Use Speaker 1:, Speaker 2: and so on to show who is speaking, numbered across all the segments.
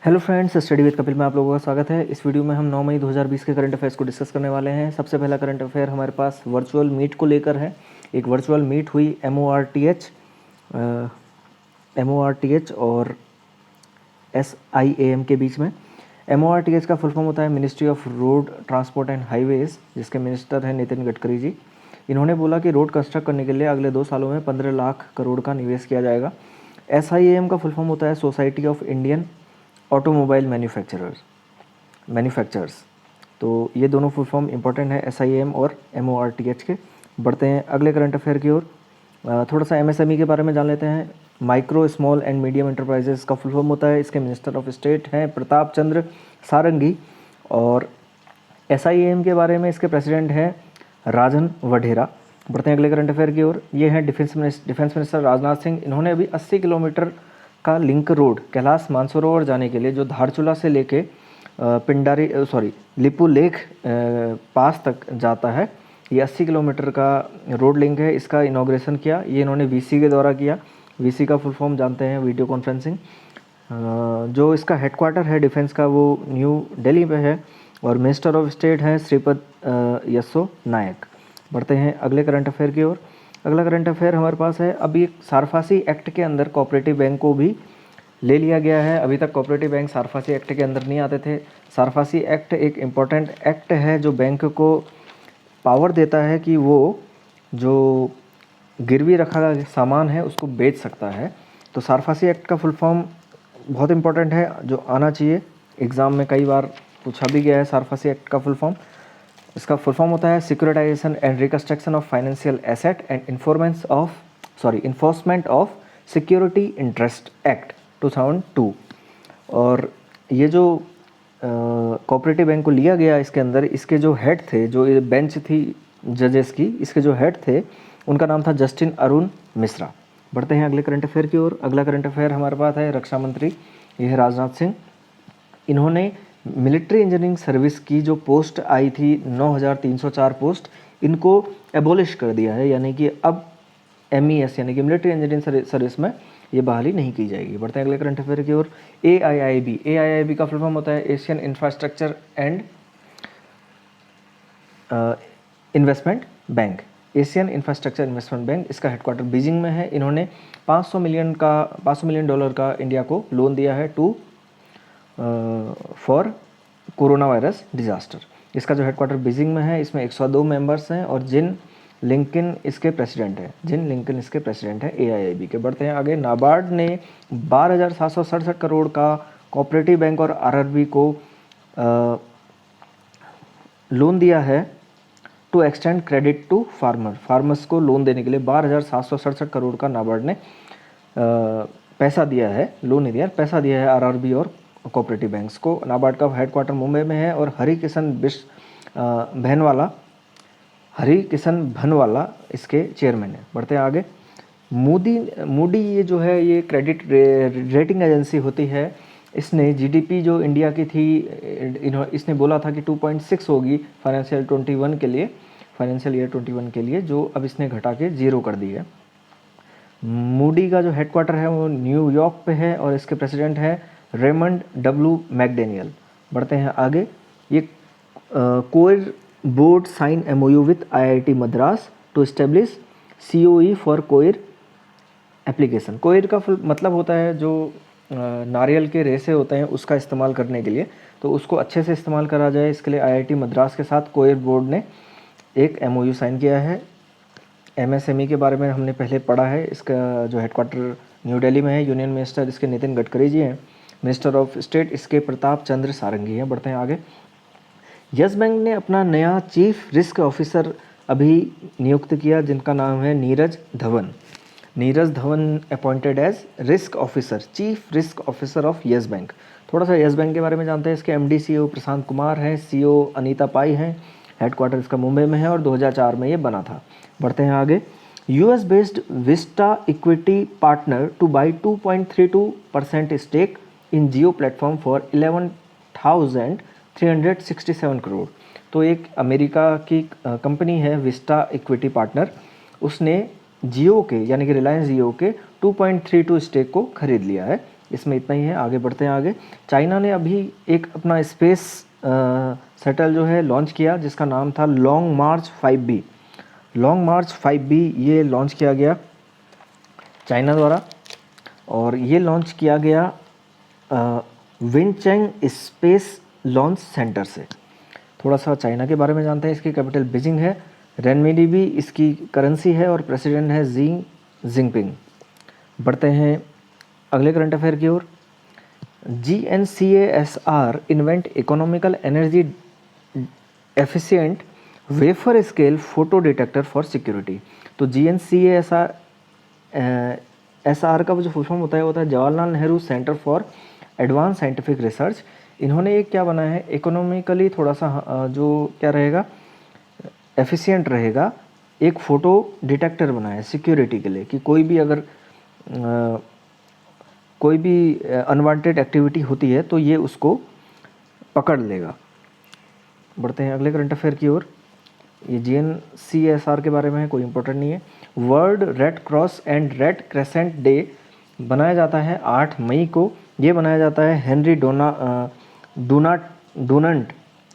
Speaker 1: Hello friends, study with Kapil में आप लोगों का स्वागत है। इस वीडियो में हम 9 मई 2020 के करंट अफेयर्स को डिस्कस करने वाले हैं। सबसे पहला करंट अफेयर हमारे पास वर्चुअल मीट को लेकर है। एक वर्चुअल मीट हुई MORTH और SIAM के बीच में। MORTH का फुल फॉर्म होता है ministry of road transport and highways, जिसके मिनिस्टर हैं नितिन गडकरी जी। इन्होंने बोला कि रोड कंस्ट्रक्ट करने के लिए अगले 2 सालों में 15 लाख करोड़ का निवेश किया जाएगा। SIAM का फुल फॉर्म होता है society of Indian automobile manufacturers. तो ये दोनों फुल फॉर्म इंपॉर्टेंट है SIAM और MORTH के। बढ़ते हैं अगले करंट अफेयर की ओर। थोड़ा सा MSME के बारे में जान लेते हैं। Micro small and medium enterprises का फुल फॉर्म होता है, इसके मिनिस्टर ऑफ स्टेट हैं प्रताप चंद्र सारंगी। और SIAM के बारे में इसके प्रेसिडेंट हैं राजन वढेरा। बढ़ते हैं अगले करंट अफेयर की ओर। ये हैं डिफेंस मिनिस्टर राजनाथ सिंह। इन्होंने अभी 80 किलोमीटर का लिंक रोड कैलाश मानसरोवर जाने के लिए, जो धारचूला से लेके लिपू लेक पास तक जाता है, ये 80 किलोमीटर का रोड लिंक है। इसका इनॉग्रेशन किया, ये इन्होंने VC के द्वारा किया। VC का फुल फॉर्म जानते हैं वीडियो कॉन्फ्रेंसिंग। जो इसका हेडक्वार्टर है डिफेंस का, वो न्यू दिल्ली में है। और मिनिस्टर ऑफ स्टेट हैं श्रीपद यस्सो नायक। बढ़ते हैं अगले करंट अफेयर की ओर। अगला करंट अफेयर हमारे पास है, अभी सारफासी एक्ट के अंदर कोऑपरेटिव बैंक को भी ले लिया गया है। अभी तक कोऑपरेटिव बैंक सारफासी एक्ट के अंदर नहीं आते थे। सारफासी एक्ट एक इम्पॉर्टेंट एक्ट है जो बैंक को पावर देता है कि वो जो गिरवी रखा सामान है उसको बेच सकता है। तो सारफासी एक्ट का फुल फॉर्म बहुत इंपॉर्टेंट है, जो आना चाहिए। एग्ज़ाम में कई बार पूछा भी गया है सारफासी एक्ट का फुल फॉर्म। इसका फुल फॉर्म होता है securitisation and reconstruction of financial asset and enforcement of security interest act 2002। और ये जो कोऑपरेटिव बैंक को लिया गया, इसके अंदर इसके जो हेड थे, जो ये बेंच थी जजेस की, इसके जो हेड थे उनका नाम था जस्टिन अरुण मिश्रा। बढ़ते हैं अगले करंट अफेयर की ओर। अगला करंट अफेयर हमारे पास है रक्षा मंत्री, ये है राजनाथ सिंह। इन्होंने मिलिट्री इंजीनियरिंग सर्विस की जो पोस्ट आई थी 9304 पोस्ट, इनको एबोलिश कर दिया है, यानी कि अब MES यानी कि मिलिट्री इंजीनियरिंग सर्विस में ये बहाली नहीं की जाएगी। बढ़ते हैं अगले करंट अफेयर की ओर। AIIB का फुल फॉर्म होता है Asian infrastructure and investment bank. Asian infrastructure investment bank, इसका हेडक्वार्टर बीजिंग में है। इन्होंने 500 मिलियन डॉलर का इंडिया को लोन दिया है फॉर कोरोना वायरस डिजास्टर। इसका जो हेडक्वार्टर बीजिंग में है, इसमें 102 मेंबर्स हैं और जिन लिंकन इसके प्रेसिडेंट हैं AIIB के। बढ़ते हैं आगे। नाबार्ड ने 12,767 करोड़ का कोऑपरेटिव बैंक और RRB को लोन दिया है to extend credit to farmers को लोन देने के लिए 12,767 करोड़ का नाबार्ड ने पैसा दिया है, लोन नहीं दिया, पैसा दिया है RRB और कोऑपरेटिव बैंक्स को। नाबार्ड का हेडक्वार्टर मुंबई में है और हरि किशन भनवाला इसके चेयरमैन है। बढ़ते हैं आगे। मूडी ये जो है, ये क्रेडिट रेटिंग एजेंसी होती है। इसने GDP जो इंडिया की थी, इसने बोला था कि 2.6 होगी फाइनेंशियल ईयर 21 के लिए, जो अब इसने घटा के 0 कर दी है। मूडी का जो हेडक्वार्टर है वो न्यूयॉर्क पे है और इसके प्रेसिडेंट हैं रेमंड W मैकडेनियल। बढ़ते हैं आगे। ये coir board sign MOU with IIT Madras to establish COE for coir application. Coir का मतलब होता है जो नारियल के रेसे होते हैं उसका इस्तेमाल करने के लिए, तो उसको अच्छे से इस्तेमाल करा जाए, इसके लिए IIT मद्रास के साथ कोयर बोर्ड ने एक MOU साइन किया है। MSME के बारे में हमने पहले पढ़ा है। इसका जो हेडक्वार्टर न्यू दिल्ली में है। यूनियन मिनिस्टर इसके नितिन गडकरी जी हैं। मिनिस्टर ऑफ स्टेट इसके प्रताप चंद्र सारंगी हैं। बढ़ते हैं आगे। यस बैंक ने अपना नया चीफ रिस्क ऑफिसर अभी नियुक्त किया, जिनका नाम है Neeraj Dhawan appointed as chief risk officer of Yes Bank. थोड़ा सा यस बैंक के बारे में जानते हैं। इसके MD CEO प्रशांत कुमार हैं, CEO अनीता पाई हैं। हेडक्वार्टर इसका मुंबई में है और 2004 में ये बना था। बढ़ते हैं आगे। US based Vista Equity Partner to buy 2.32% stake in Jio platform for 11,367 crore. तो एक अमेरिका की कंपनी है विस्टा इक्विटी पार्टनर, उसने जियो के यानी कि रिलायंस जियो के 2.32 स्टेक को खरीद लिया है इसमें इतना ही है। आगे बढ़ते हैं आगे। चाइना ने अभी एक अपना स्पेस शटल जो है लॉन्च किया, जिसका नाम था लॉन्ग मार्च 5B। लॉन्ग मार्च 5B ये लॉन्च किया गया चाइना द्वारा, और ये लॉन्च किया गया विनचेंग स्पेस लॉन्च सेंटर से। थोड़ा सा चाइना के बारे में जानते हैं। इसकी कैपिटल बीजिंग है, रेनमिनबी इसकी करेंसी है, और प्रेसिडेंट है जी जिनपिंग। बढ़ते हैं अगले करंट अफेयर की ओर। GNCASR invent economical energy efficient wafer scale photo detector for security. तो GNCASR SR का जो फुल फॉर्म होता है Jawaharlal Nehru centre for advance scientific research. इन्होंने एक क्या बनाया है, इकोनॉमिकली थोड़ा सा जो क्या रहेगा, एफिशिएंट रहेगा, एक फ़ोटो डिटेक्टर बनाया है सिक्योरिटी के लिए, कि कोई भी अगर कोई भी अनवांटेड एक्टिविटी होती है तो ये उसको पकड़ लेगा। बढ़ते हैं अगले करंट अफेयर की ओर। ये GNCASR के बारे में है, कोई इंपॉर्टेंट नहीं है। World red cross and red crescent day बनाया जाता है 8 मई को। ये बनाया जाता है हेनरी डुनंट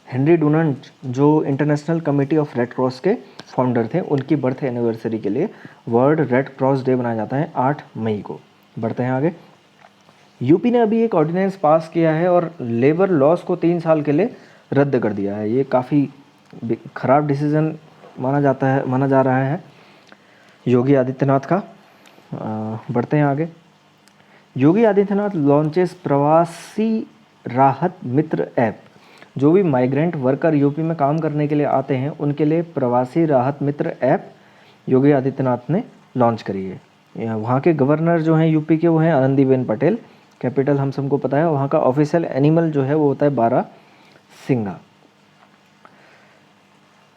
Speaker 1: हेनरी डुनंट जो international committee of red cross के फाउंडर थे, उनकी बर्थ एनिवर्सरी के लिए वर्ल्ड रेड क्रॉस डे बनाया जाता है 8 मई को। बढ़ते हैं आगे। यूपी ने अभी एक ऑर्डिनेंस पास किया है और लेबर लॉस को 3 साल के लिए रद्द कर दिया है। ये काफ़ी ख़राब डिसीज़न माना जा रहा है योगी आदित्यनाथ का। बढ़ते हैं आगे। योगी आदित्यनाथ लॉन्चेस प्रवासी राहत मित्र ऐप। जो भी माइग्रेंट वर्कर यूपी में काम करने के लिए आते हैं उनके लिए प्रवासी राहत मित्र ऐप योगी आदित्यनाथ ने लॉन्च करी है। वहाँ के गवर्नर जो हैं यूपी के, वो हैं आनंदीबेन पटेल। कैपिटल हम सबको पता है। वहाँ का ऑफिशियल एनिमल जो है वो होता है बारहसिंगा।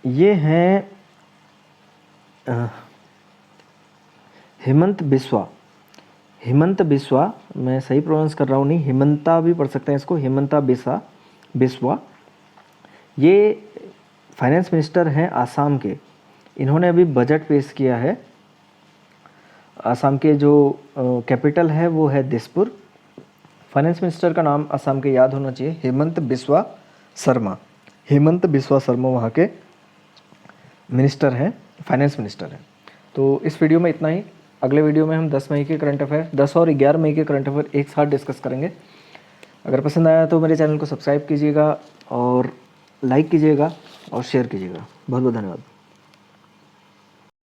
Speaker 1: ये हैं हिमंत बिस्वा, मैं सही प्रोनाउंस कर रहा हूँ नहीं, हिमंता भी पढ़ सकते हैं इसको, हिमंता बिस्वा। ये फाइनेंस मिनिस्टर हैं आसाम के। इन्होंने अभी बजट पेश किया है। आसाम के जो कैपिटल है वो है दिसपुर। फाइनेंस मिनिस्टर का नाम आसाम के याद होना चाहिए, हिमंत बिस्वा शर्मा वहाँ के मिनिस्टर हैं, फाइनेंस मिनिस्टर हैं। तो इस वीडियो में इतना ही। अगले वीडियो में हम 10 मई के करंट अफेयर, 10 और 11 मई के करंट अफेयर एक साथ डिस्कस करेंगे। अगर पसंद आया तो मेरे चैनल को सब्सक्राइब कीजिएगा और लाइक कीजिएगा और शेयर कीजिएगा। बहुत बहुत धन्यवाद।